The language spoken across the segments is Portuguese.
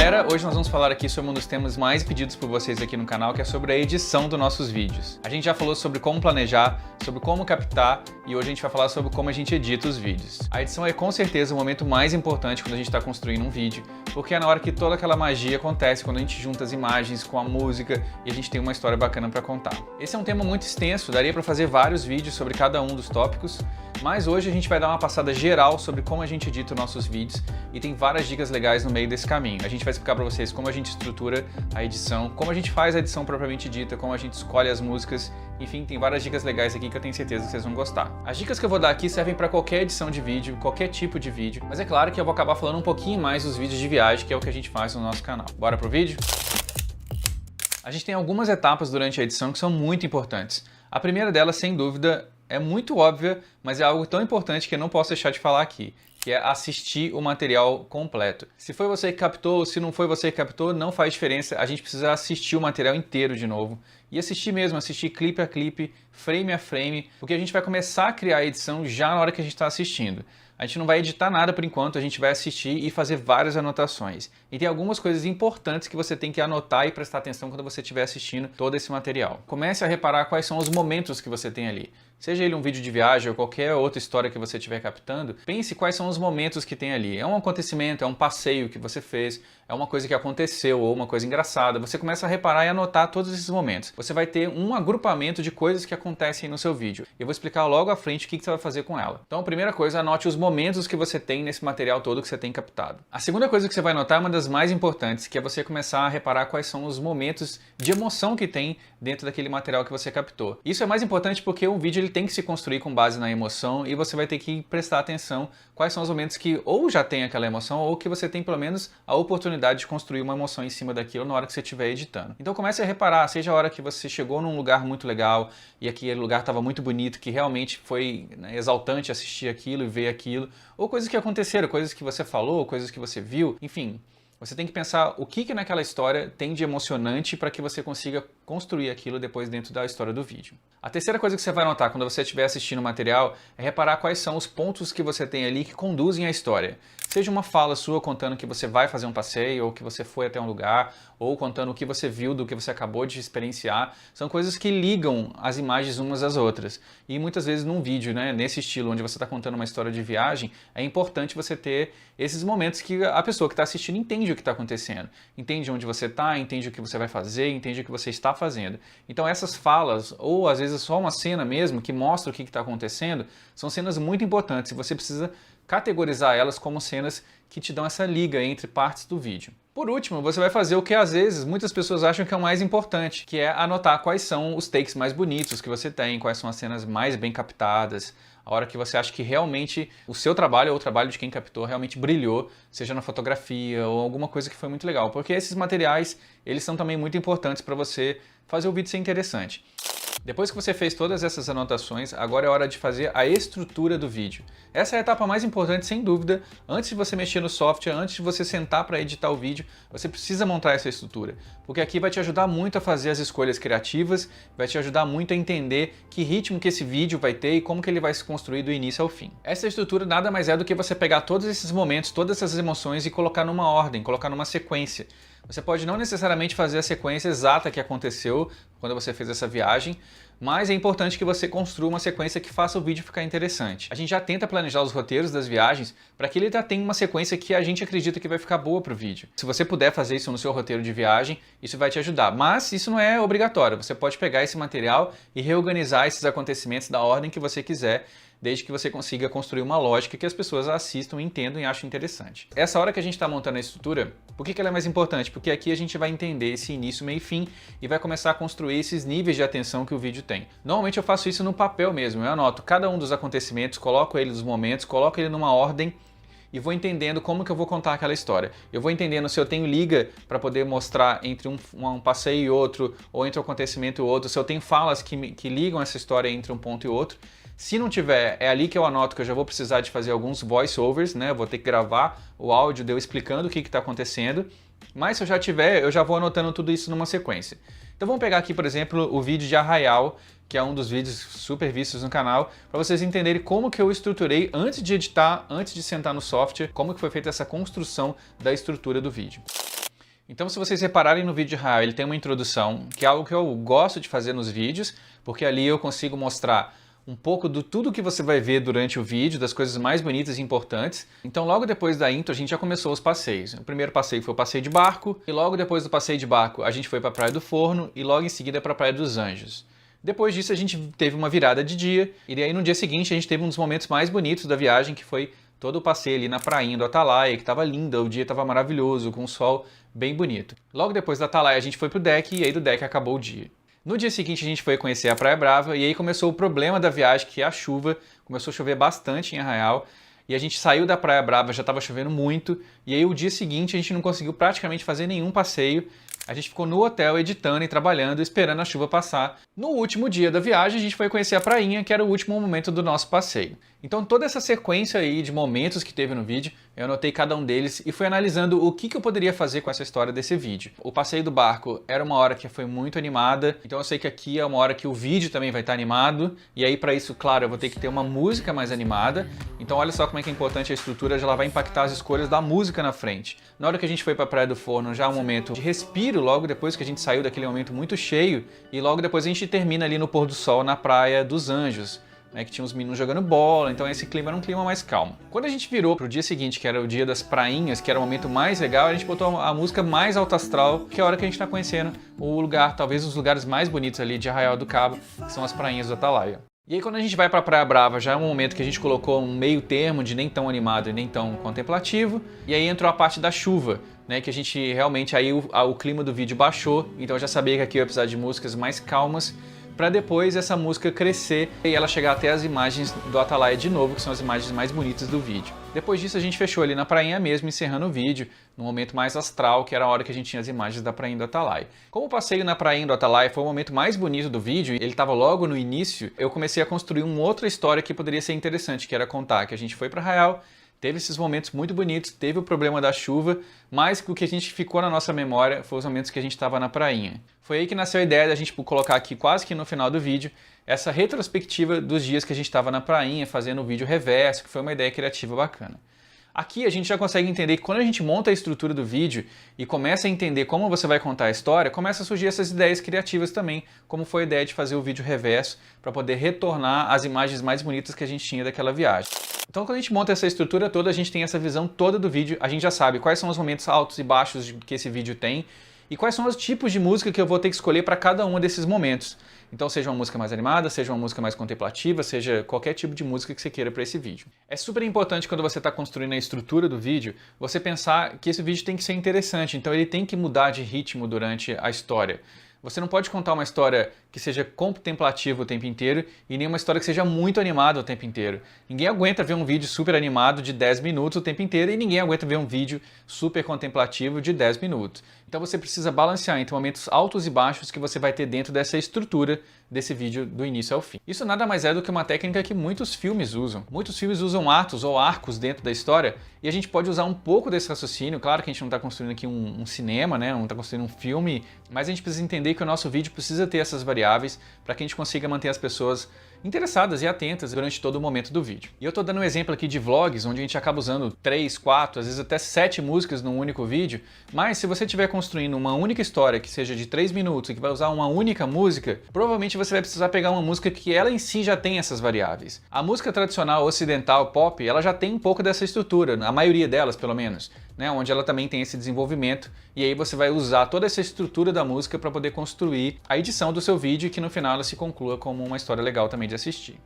galera, hoje nós vamos falar aqui sobre um dos temas mais pedidos por vocês aqui no canal, que é sobre a edição dos nossos vídeos. A gente já falou sobre como planejar, sobre como captar e hoje a gente vai falar sobre como a gente edita os vídeos. A edição é com certeza o momento mais importante quando a gente está construindo um vídeo, porque é na hora que toda aquela magia acontece, quando a gente junta as imagens com a música e a gente tem uma história bacana para contar. Esse é um tema muito extenso, daria para fazer vários vídeos sobre cada um dos tópicos, mas hoje a gente vai dar uma passada geral sobre como a gente edita os nossos vídeos e tem várias dicas legais no meio desse caminho. A gente vai explicar para vocês como a gente estrutura a edição, como a gente faz a edição propriamente dita, como a gente escolhe as músicas, enfim, tem várias dicas legais aqui que eu tenho certeza que vocês vão gostar. As dicas que eu vou dar aqui servem para qualquer edição de vídeo, qualquer tipo de vídeo, mas é claro que eu vou acabar falando um pouquinho mais dos vídeos de viagem, que é o que a gente faz no nosso canal. Bora pro vídeo? A gente tem algumas etapas durante a edição que são muito importantes. A primeira delas, sem dúvida, é muito óbvia, mas é algo tão importante que eu não posso deixar de falar aqui, que é assistir o material completo. Se foi você que captou, se não foi você que captou, não faz diferença, a gente precisa assistir o material inteiro de novo. E assistir mesmo, assistir clipe a clipe, frame a frame, porque a gente vai começar a criar a edição já na hora que a gente está assistindo. A gente não vai editar nada por enquanto, a gente vai assistir e fazer várias anotações. E tem algumas coisas importantes que você tem que anotar e prestar atenção quando você estiver assistindo todo esse material. Comece a reparar quais são os momentos que você tem ali. Seja ele um vídeo de viagem ou qualquer outra história que você estiver captando, pense quais são os momentos que tem ali. É um acontecimento, é um passeio que você fez, é uma coisa que aconteceu ou uma coisa engraçada. Você começa a reparar e anotar todos esses momentos. Você vai ter um agrupamento de coisas que acontecem no seu vídeo. Eu vou explicar logo à frente o que você vai fazer com ela. Então, a primeira coisa, anote os momentos que você tem nesse material todo que você tem captado. A segunda coisa que você vai anotar é uma das mais importantes, que é você começar a reparar quais são os momentos de emoção que tem dentro daquele material que você captou. Isso é mais importante porque um vídeo ele tem que se construir com base na emoção e você vai ter que prestar atenção quais são os momentos que ou já tem aquela emoção ou que você tem pelo menos a oportunidade de construir uma emoção em cima daquilo na hora que você estiver editando. Então comece a reparar, seja a hora que você chegou num lugar muito legal e aquele lugar estava muito bonito, que realmente foi, né, exaltante assistir aquilo e ver aquilo, ou coisas que aconteceram, coisas que você falou, coisas que você viu, enfim. Você tem que pensar o que naquela história tem de emocionante para que você consiga construir aquilo depois dentro da história do vídeo. A terceira coisa que você vai notar quando você estiver assistindo o material é reparar quais são os pontos que você tem ali que conduzem a história. Seja uma fala sua contando que você vai fazer um passeio, ou que você foi até um lugar, ou contando o que você viu do que você acabou de experienciar. São coisas que ligam as imagens umas às outras. E muitas vezes num vídeo, né, nesse estilo onde você está contando uma história de viagem, é importante você ter esses momentos que a pessoa que está assistindo entende o que está acontecendo. Entende onde você está, entende o que você vai fazer, entende o que você está fazendo. Então essas falas, ou às vezes só uma cena mesmo que mostra o que está acontecendo, são cenas muito importantes e você precisa categorizar elas como cenas que te dão essa liga entre partes do vídeo. Por último, você vai fazer o que às vezes muitas pessoas acham que é o mais importante, que é anotar quais são os takes mais bonitos que você tem, quais são as cenas mais bem captadas, a hora que você acha que realmente o seu trabalho ou o trabalho de quem captou realmente brilhou, seja na fotografia ou alguma coisa que foi muito legal, porque esses materiais, eles são também muito importantes para você fazer o vídeo ser interessante. Depois que você fez todas essas anotações, agora é hora de fazer a estrutura do vídeo. Essa é a etapa mais importante, sem dúvida. Antes de você mexer no software, antes de você sentar para editar o vídeo, você precisa montar essa estrutura. Porque aqui vai te ajudar muito a fazer as escolhas criativas, vai te ajudar muito a entender que ritmo que esse vídeo vai ter e como que ele vai se construir do início ao fim. Essa estrutura nada mais é do que você pegar todos esses momentos, todas essas emoções e colocar numa ordem, colocar numa sequência. Você pode não necessariamente fazer a sequência exata que aconteceu quando você fez essa viagem, mas é importante que você construa uma sequência que faça o vídeo ficar interessante. A gente já tenta planejar os roteiros das viagens para que ele já tenha uma sequência que a gente acredita que vai ficar boa para o vídeo. Se você puder fazer isso no seu roteiro de viagem, isso vai te ajudar, mas isso não é obrigatório. Você pode pegar esse material e reorganizar esses acontecimentos da ordem que você quiser, desde que você consiga construir uma lógica que as pessoas assistam, entendam e achem interessante. Essa hora que a gente está montando a estrutura, por que ela é mais importante? Porque aqui a gente vai entender esse início, meio e fim e vai começar a construir esses níveis de atenção que o vídeo tem. Normalmente eu faço isso no papel mesmo, eu anoto cada um dos acontecimentos, coloco ele nos momentos, coloco ele numa ordem e vou entendendo como que eu vou contar aquela história. Eu vou entendendo se eu tenho liga para poder mostrar entre um passeio e outro, ou entre um acontecimento e outro, se eu tenho falas que ligam essa história entre um ponto e outro. Se não tiver, é ali que eu anoto que eu já vou precisar de fazer alguns voice-overs, né? Eu vou ter que gravar o áudio de eu explicando o que está acontecendo. Mas se eu já tiver, eu já vou anotando tudo isso numa sequência. Então vamos pegar aqui, por exemplo, o vídeo de Arraial, que é um dos vídeos super vistos no canal, para vocês entenderem como que eu estruturei antes de editar, antes de sentar no software, como que foi feita essa construção da estrutura do vídeo. Então, se vocês repararem no vídeo de Arraial, ele tem uma introdução, que é algo que eu gosto de fazer nos vídeos, porque ali eu consigo mostrar um pouco do tudo que você vai ver durante o vídeo, das coisas mais bonitas e importantes. Então, logo depois da intro, a gente já começou os passeios. O primeiro passeio foi o passeio de barco, e logo depois do passeio de barco, a gente foi para a Praia do Forno, e logo em seguida para a Praia dos Anjos. Depois disso, a gente teve uma virada de dia, e aí no dia seguinte a gente teve um dos momentos mais bonitos da viagem, que foi todo o passeio ali na prainha do Atalaia, que estava linda, o dia estava maravilhoso, com o sol bem bonito. Logo depois da Atalaia, a gente foi pro deck, e aí do deck acabou o dia. No dia seguinte a gente foi conhecer a Praia Brava e aí começou o problema da viagem, que é a chuva. Começou a chover bastante em Arraial e a gente saiu da Praia Brava, já estava chovendo muito, e aí o dia seguinte a gente não conseguiu praticamente fazer nenhum passeio. A gente ficou no hotel editando e trabalhando, esperando a chuva passar. No último dia da viagem a gente foi conhecer a prainha, que era o último momento do nosso passeio. Então toda essa sequência aí de momentos que teve no vídeo, eu anotei cada um deles e fui analisando o que eu poderia fazer com essa história desse vídeo. O passeio do barco era uma hora que foi muito animada, então eu sei que aqui é uma hora que o vídeo também vai estar animado, e aí para isso, claro, eu vou ter que ter uma música mais animada. Então olha só como é que é importante a estrutura, já ela vai impactar as escolhas da música na frente. Na hora que a gente foi para a Praia do Forno, já é um momento de respiro, logo depois que a gente saiu daquele momento muito cheio, e logo depois a gente termina ali no pôr do sol na Praia dos Anjos, né, que tinha uns meninos jogando bola, então esse clima era um clima mais calmo. Quando a gente virou pro dia seguinte, que era o dia das prainhas, que era o momento mais legal, a gente botou a música mais alto astral, que é a hora que a gente tá conhecendo o lugar, talvez os lugares mais bonitos ali de Arraial do Cabo, que são as prainhas do Atalaia. E aí quando a gente vai pra Praia Brava, já é um momento que a gente colocou um meio termo de nem tão animado e nem tão contemplativo, e aí entrou a parte da chuva, né, que a gente realmente, aí o clima do vídeo baixou, então eu já sabia que aqui eu ia precisar de músicas mais calmas, para depois essa música crescer e ela chegar até as imagens do Atalaia de novo, que são as imagens mais bonitas do vídeo. Depois disso a gente fechou ali na prainha mesmo, encerrando o vídeo, no momento mais astral, que era a hora que a gente tinha as imagens da prainha do Atalaia. Como o passeio na prainha do Atalaia foi o momento mais bonito do vídeo, ele estava logo no início, eu comecei a construir uma outra história que poderia ser interessante, que era contar que a gente foi para Arraial, teve esses momentos muito bonitos, teve o problema da chuva, mas o que a gente ficou na nossa memória foi os momentos que a gente estava na prainha. Foi aí que nasceu a ideia da gente colocar aqui quase que no final do vídeo essa retrospectiva dos dias que a gente estava na prainha, fazendo o vídeo reverso, que foi uma ideia criativa bacana. Aqui a gente já consegue entender que quando a gente monta a estrutura do vídeo e começa a entender como você vai contar a história, começa a surgir essas ideias criativas também, como foi a ideia de fazer o vídeo reverso para poder retornar as imagens mais bonitas que a gente tinha daquela viagem. Então quando a gente monta essa estrutura toda, a gente tem essa visão toda do vídeo, a gente já sabe quais são os momentos altos e baixos que esse vídeo tem e quais são os tipos de música que eu vou ter que escolher para cada um desses momentos. Então seja uma música mais animada, seja uma música mais contemplativa, seja qualquer tipo de música que você queira para esse vídeo. É super importante quando você está construindo a estrutura do vídeo, você pensar que esse vídeo tem que ser interessante, então ele tem que mudar de ritmo durante a história. Você não pode contar uma história que seja contemplativa o tempo inteiro e nem uma história que seja muito animada o tempo inteiro. Ninguém aguenta ver um vídeo super animado de 10 minutos o tempo inteiro e ninguém aguenta ver um vídeo super contemplativo de 10 minutos. Então você precisa balancear entre momentos altos e baixos que você vai ter dentro dessa estrutura desse vídeo do início ao fim. Isso nada mais é do que uma técnica que muitos filmes usam. Muitos filmes usam atos ou arcos dentro da história e a gente pode usar um pouco desse raciocínio. Claro que a gente não está construindo aqui um cinema, né? Não está construindo um filme, mas a gente precisa entender que o nosso vídeo precisa ter essas variáveis para que a gente consiga manter as pessoas interessadas e atentas durante todo o momento do vídeo. E eu estou dando um exemplo aqui de vlogs, onde a gente acaba usando 3, 4, às vezes até 7 músicas num único vídeo, mas se você estiver construindo uma única história que seja de 3 minutos e que vai usar uma única música, provavelmente você vai precisar pegar uma música que ela em si já tem essas variáveis. A música tradicional ocidental pop, ela já tem um pouco dessa estrutura, a maioria delas pelo menos, né, onde ela também tem esse desenvolvimento, e aí você vai usar toda essa estrutura da música para poder construir a edição do seu vídeo e que no final ela se conclua como uma história legal também de assistir.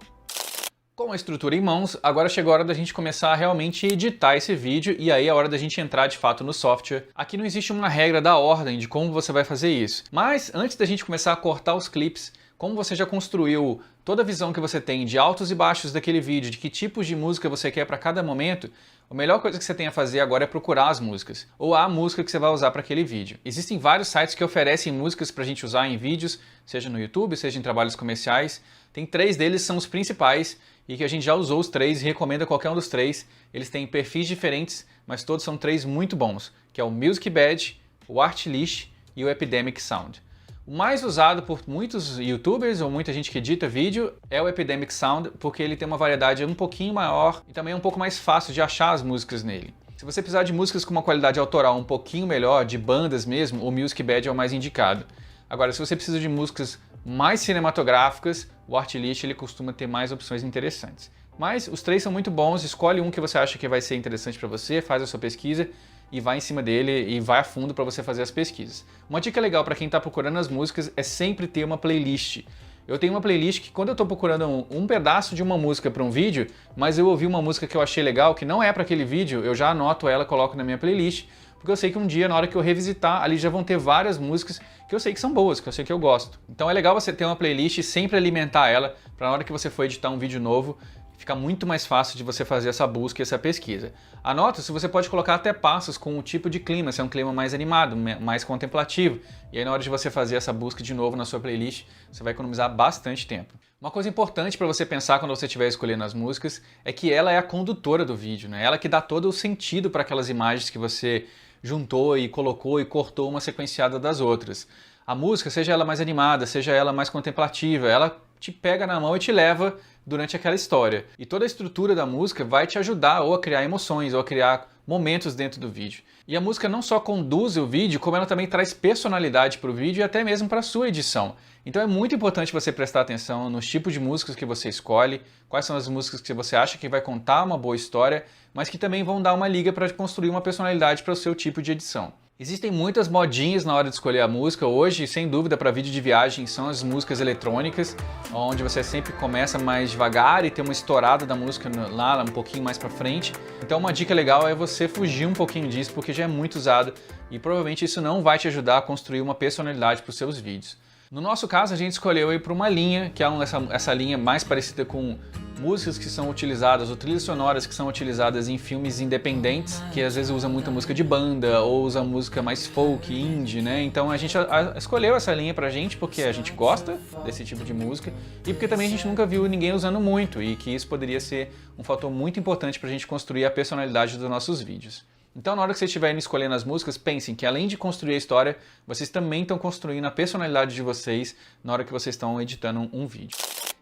Com a estrutura em mãos, agora chegou a hora da gente começar a realmente editar esse vídeo e aí é a hora da gente entrar de fato no software. Aqui não existe uma regra da ordem de como você vai fazer isso, mas antes da gente começar a cortar os clipes, como você já construiu toda a visão que você tem de altos e baixos daquele vídeo, de que tipos de música você quer para cada momento, a melhor coisa que você tem a fazer agora é procurar as músicas, ou a música que você vai usar para aquele vídeo. Existem vários sites que oferecem músicas para a gente usar em vídeos, seja no YouTube, seja em trabalhos comerciais. Tem 3 deles, são os principais, e que a gente já usou os 3 e recomenda qualquer um dos 3. Eles têm perfis diferentes, mas todos são 3 muito bons, que é o Musicbed, o Artlist e o Epidemic Sound. O mais usado por muitos youtubers ou muita gente que edita vídeo é o Epidemic Sound, porque ele tem uma variedade um pouquinho maior e também é um pouco mais fácil de achar as músicas nele. Se você precisar de músicas com uma qualidade autoral um pouquinho melhor, de bandas mesmo, o Music Bed é o mais indicado. Agora, se você precisa de músicas mais cinematográficas, o Artlist ele costuma ter mais opções interessantes. Mas os três são muito bons, escolhe um que você acha que vai ser interessante para você, faz a sua pesquisa e vai em cima dele e vai a fundo para você fazer as pesquisas. Uma dica legal para quem está procurando as músicas é sempre ter uma playlist. Eu tenho uma playlist que quando eu estou procurando um pedaço de uma música para um vídeo, mas eu ouvi uma música que eu achei legal, que não é para aquele vídeo, eu já anoto ela, coloco na minha playlist, porque eu sei que um dia, na hora que eu revisitar, ali já vão ter várias músicas que eu sei que são boas, que eu sei que eu gosto. Então é legal você ter uma playlist e sempre alimentar ela, para na hora que você for editar um vídeo novo, fica muito mais fácil de você fazer essa busca e essa pesquisa. Anota se você pode colocar até passos com o tipo de clima, se é um clima mais animado, mais contemplativo. E aí na hora de você fazer essa busca de novo na sua playlist, você vai economizar bastante tempo. Uma coisa importante para você pensar quando você estiver escolhendo as músicas é que ela é a condutora do vídeo, né? Ela que dá todo o sentido para aquelas imagens que você juntou e colocou e cortou uma sequenciada das outras. A música, seja ela mais animada, seja ela mais contemplativa, ela te pega na mão e te leva durante aquela história. E toda a estrutura da música vai te ajudar ou a criar emoções, ou a criar momentos dentro do vídeo. E a música não só conduz o vídeo, como ela também traz personalidade para o vídeo e até mesmo para a sua edição. Então é muito importante você prestar atenção nos tipos de músicas que você escolhe, quais são as músicas que você acha que vai contar uma boa história, mas que também vão dar uma liga para construir uma personalidade para o seu tipo de edição. Existem muitas modinhas na hora de escolher a música. Hoje, sem dúvida, para vídeo de viagem são as músicas eletrônicas, onde você sempre começa mais devagar e tem uma estourada da música lá um pouquinho mais para frente. Então uma dica legal é você fugir um pouquinho disso, porque já é muito usado e provavelmente isso não vai te ajudar a construir uma personalidade para os seus vídeos. No nosso caso, a gente escolheu ir para uma linha, que é essa linha mais parecida com músicas que são utilizadas, ou trilhas sonoras que são utilizadas em filmes independentes, que às vezes usa muita música de banda, ou usa música mais folk, indie, né? Então a gente escolheu essa linha pra gente porque a gente gosta desse tipo de música e porque também a gente nunca viu ninguém usando muito e que isso poderia ser um fator muito importante pra gente construir a personalidade dos nossos vídeos. Então, na hora que vocês estiverem escolhendo as músicas, pensem que além de construir a história, vocês também estão construindo a personalidade de vocês na hora que vocês estão editando um vídeo.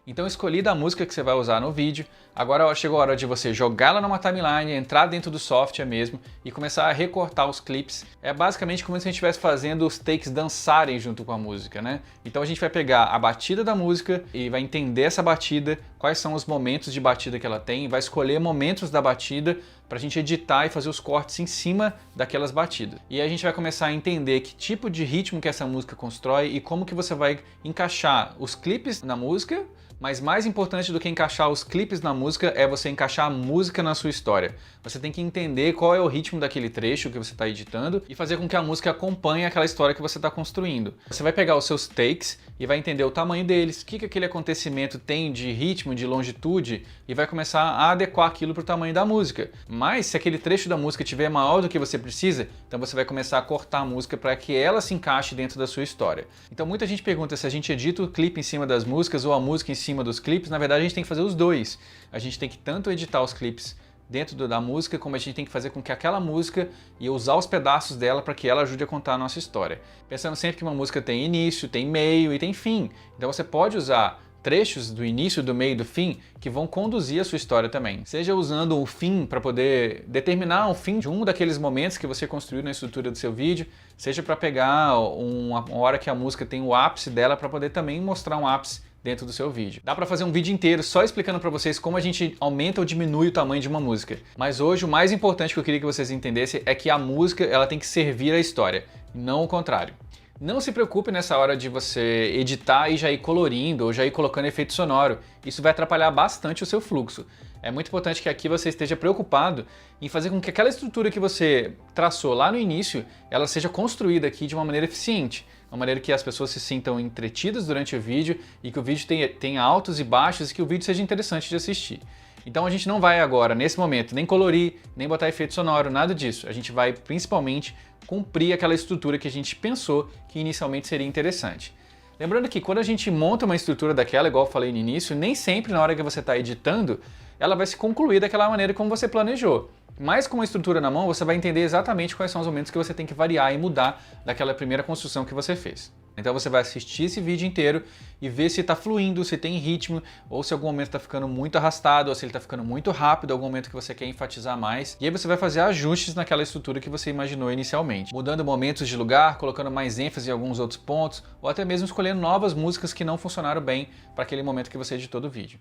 Então, escolhida a música que você vai usar no vídeo, agora chegou a hora de você jogá-la numa timeline, entrar dentro do software mesmo e começar a recortar os clipes. É basicamente como se a gente estivesse fazendo os takes dançarem junto com a música, né? Então a gente vai pegar a batida da música e vai entender essa batida, quais são os momentos de batida que ela tem, vai escolher momentos da batida para a gente editar e fazer os cortes em cima daquelas batidas. E aí a gente vai começar a entender que tipo de ritmo que essa música constrói e como que você vai encaixar os clipes na música, mas mais importante do que encaixar os clipes na música é você encaixar a música na sua história. Você tem que entender qual é o ritmo daquele trecho que você está editando e fazer com que a música acompanhe aquela história que você está construindo. Você vai pegar os seus takes e vai entender o tamanho deles, o que aquele acontecimento tem de ritmo, de longitude e vai começar a adequar aquilo para o tamanho da música. Mas se aquele trecho da música estiver maior do que você precisa, então você vai começar a cortar a música para que ela se encaixe dentro da sua história. Então muita gente pergunta se a gente edita o clipe em cima das músicas ou a música em cima dos clipes. Na verdade a gente tem que fazer os dois. A gente tem que tanto editar os clipes dentro da música, como a gente tem que fazer com que aquela música e usar os pedaços dela para que ela ajude a contar a nossa história. Pensando sempre que uma música tem início, tem meio e tem fim. Então você pode usar trechos do início, do meio e do fim que vão conduzir a sua história também. Seja usando o fim para poder determinar o fim de um daqueles momentos que você construiu na estrutura do seu vídeo, seja para pegar uma hora que a música tem o ápice dela para poder também mostrar um ápice dentro do seu vídeo. Dá para fazer um vídeo inteiro só explicando para vocês como a gente aumenta ou diminui o tamanho de uma música. Mas hoje o mais importante que eu queria que vocês entendessem é que a música ela tem que servir à história, não o contrário. Não se preocupe nessa hora de você editar e já ir colorindo ou já ir colocando efeito sonoro. Isso vai atrapalhar bastante o seu fluxo. É muito importante que aqui você esteja preocupado em fazer com que aquela estrutura que você traçou lá no início, ela seja construída aqui de uma maneira eficiente. Uma maneira que as pessoas se sintam entretidas durante o vídeo e que o vídeo tenha altos e baixos e que o vídeo seja interessante de assistir. Então a gente não vai agora, nesse momento, nem colorir, nem botar efeito sonoro, nada disso. A gente vai principalmente cumprir aquela estrutura que a gente pensou que inicialmente seria interessante. Lembrando que quando a gente monta uma estrutura daquela, igual eu falei no início, nem sempre na hora que você está editando, ela vai se concluir daquela maneira como você planejou. Mas com a estrutura na mão, você vai entender exatamente quais são os momentos que você tem que variar e mudar daquela primeira construção que você fez. Então você vai assistir esse vídeo inteiro e ver se está fluindo, se tem ritmo, ou se algum momento está ficando muito arrastado, ou se ele está ficando muito rápido, algum momento que você quer enfatizar mais. E aí você vai fazer ajustes naquela estrutura que você imaginou inicialmente, mudando momentos de lugar, colocando mais ênfase em alguns outros pontos, ou até mesmo escolhendo novas músicas que não funcionaram bem para aquele momento que você editou do vídeo.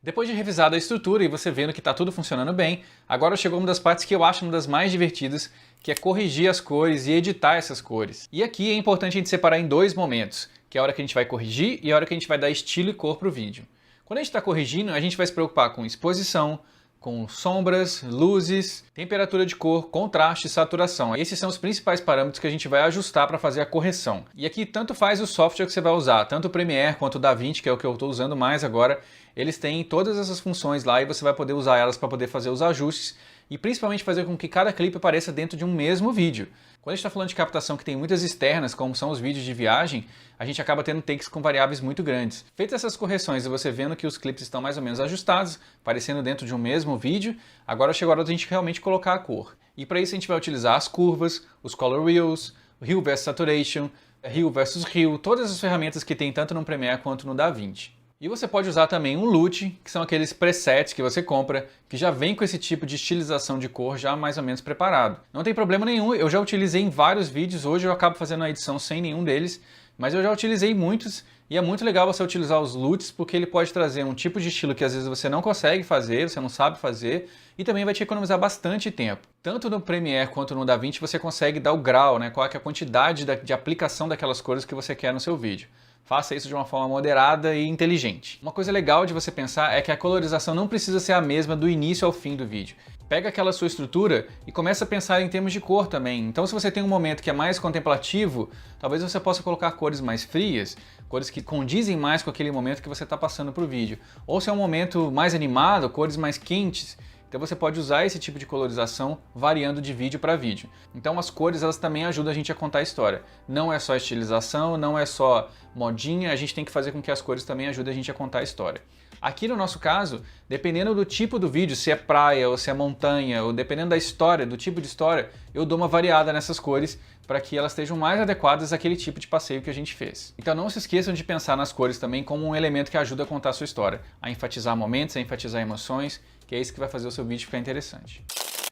Depois de revisar a estrutura e você vendo que está tudo funcionando bem, agora chegou uma das partes que eu acho uma das mais divertidas, que é corrigir as cores e editar essas cores. E aqui é importante a gente separar em dois momentos, que é a hora que a gente vai corrigir e a hora que a gente vai dar estilo e cor para o vídeo. Quando a gente está corrigindo, a gente vai se preocupar com exposição, com sombras, luzes, temperatura de cor, contraste e saturação. Esses são os principais parâmetros que a gente vai ajustar para fazer a correção. E aqui tanto faz o software que você vai usar, tanto o Premiere quanto o DaVinci, que é o que eu estou usando mais agora, eles têm todas essas funções lá e você vai poder usar elas para poder fazer os ajustes e principalmente fazer com que cada clipe apareça dentro de um mesmo vídeo. Quando a gente está falando de captação que tem muitas externas, como são os vídeos de viagem, a gente acaba tendo takes com variáveis muito grandes. Feitas essas correções e você vendo que os clipes estão mais ou menos ajustados, aparecendo dentro de um mesmo vídeo, agora chegou a hora de a gente realmente colocar a cor. E para isso a gente vai utilizar as curvas, os color wheels, Hue vs Saturation, Hue vs Hue, todas as ferramentas que tem tanto no Premiere quanto no DaVinci. E você pode usar também um LUT, que são aqueles presets que você compra, que já vem com esse tipo de estilização de cor já mais ou menos preparado. Não tem problema nenhum, eu já utilizei em vários vídeos, hoje eu acabo fazendo a edição sem nenhum deles, mas eu já utilizei muitos e é muito legal você utilizar os LUTs porque ele pode trazer um tipo de estilo que às vezes você não consegue fazer, você não sabe fazer e também vai te economizar bastante tempo. Tanto no Premiere quanto no DaVinci você consegue dar o grau, né, qual é a quantidade de aplicação daquelas cores que você quer no seu vídeo. Faça isso de uma forma moderada e inteligente. Uma coisa legal de você pensar é que a colorização não precisa ser a mesma do início ao fim do vídeo. Pega aquela sua estrutura e começa a pensar em termos de cor também. Então se você tem um momento que é mais contemplativo, talvez você possa colocar cores mais frias, cores que condizem mais com aquele momento que você está passando para o vídeo. Ou se é um momento mais animado, cores mais quentes. Então você pode usar esse tipo de colorização variando de vídeo para vídeo. Então as cores elas também ajudam a gente a contar a história. Não é só estilização, não é só modinha, a gente tem que fazer com que as cores também ajudem a gente a contar a história. Aqui no nosso caso, dependendo do tipo do vídeo, se é praia ou se é montanha, ou dependendo da história, do tipo de história, eu dou uma variada nessas cores para que elas estejam mais adequadas àquele tipo de passeio que a gente fez. Então não se esqueçam de pensar nas cores também como um elemento que ajuda a contar a sua história, a enfatizar momentos, a enfatizar emoções, que é isso que vai fazer o seu vídeo ficar interessante.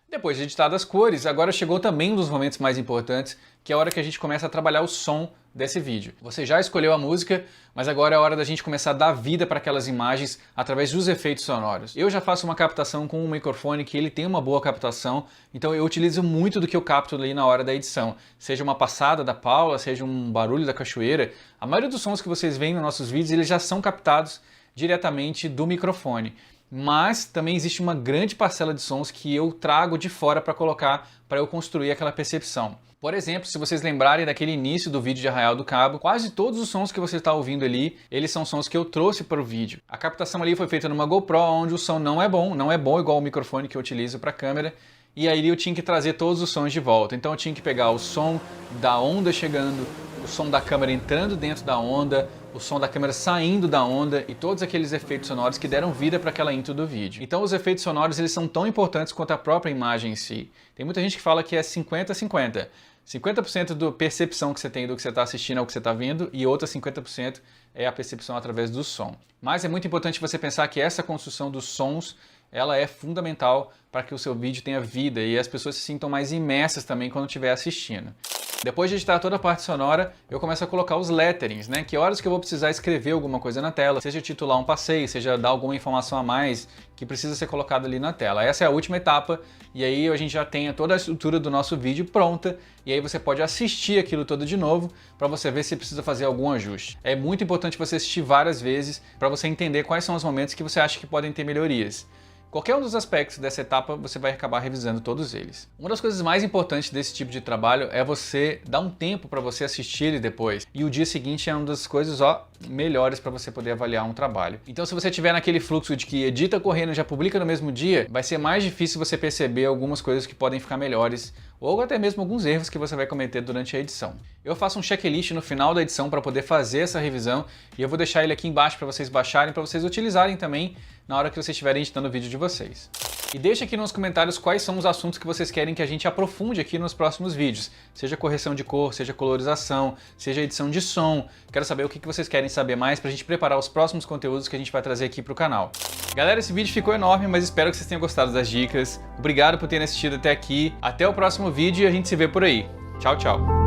Depois de editado as cores, agora chegou também um dos momentos mais importantes, que é a hora que a gente começa a trabalhar o som desse vídeo. Você já escolheu a música, mas agora é a hora da gente começar a dar vida para aquelas imagens através dos efeitos sonoros. Eu já faço uma captação com um microfone que ele tem uma boa captação, então eu utilizo muito do que eu capto ali na hora da edição. Seja uma passada da Paula, seja um barulho da cachoeira. A maioria dos sons que vocês veem nos nossos vídeos, eles já são captados diretamente do microfone. Mas também existe uma grande parcela de sons que eu trago de fora para colocar, para eu construir aquela percepção. Por exemplo, se vocês lembrarem daquele início do vídeo de Arraial do Cabo, quase todos os sons que você está ouvindo ali, eles são sons que eu trouxe para o vídeo. A captação ali foi feita numa GoPro, onde o som não é bom igual o microfone que eu utilizo para a câmera, e aí eu tinha que trazer todos os sons de volta. Então eu tinha que pegar o som da onda chegando, o som da câmera entrando dentro da onda, o som da câmera saindo da onda e todos aqueles efeitos sonoros que deram vida para aquela intro do vídeo. Então os efeitos sonoros eles são tão importantes quanto a própria imagem em si. Tem muita gente que fala que é 50-50. 50% da percepção que você tem do que você está assistindo é o que você está vendo e outra 50% é a percepção através do som. Mas é muito importante você pensar que essa construção dos sons ela é fundamental para que o seu vídeo tenha vida e as pessoas se sintam mais imersas também quando estiver assistindo. Depois de editar toda a parte sonora, eu começo a colocar os letterings, né? Que horas que eu vou precisar escrever alguma coisa na tela, seja titular um passeio, seja dar alguma informação a mais que precisa ser colocada ali na tela. Essa é a última etapa e aí a gente já tem toda a estrutura do nosso vídeo pronta e aí você pode assistir aquilo todo de novo para você ver se precisa fazer algum ajuste. É muito importante você assistir várias vezes para você entender quais são os momentos que você acha que podem ter melhorias. Qualquer um dos aspectos dessa etapa, você vai acabar revisando todos eles. Uma das coisas mais importantes desse tipo de trabalho é você dar um tempo para você assistir ele depois. E o dia seguinte é uma das coisas melhores para você poder avaliar um trabalho. Então se você estiver naquele fluxo de que edita correndo e já publica no mesmo dia, vai ser mais difícil você perceber algumas coisas que podem ficar melhores ou até mesmo alguns erros que você vai cometer durante a edição. Eu faço um checklist no final da edição para poder fazer essa revisão e eu vou deixar ele aqui embaixo para vocês baixarem, para vocês utilizarem também na hora que vocês estiverem editando o vídeo de vocês. E deixa aqui nos comentários quais são os assuntos que vocês querem que a gente aprofunde aqui nos próximos vídeos. Seja correção de cor, seja colorização, seja edição de som. Quero saber o que vocês querem saber mais pra gente preparar os próximos conteúdos que a gente vai trazer aqui pro canal. Galera, esse vídeo ficou enorme, mas espero que vocês tenham gostado das dicas. Obrigado por terem assistido até aqui. Até o próximo vídeo e a gente se vê por aí. Tchau, tchau.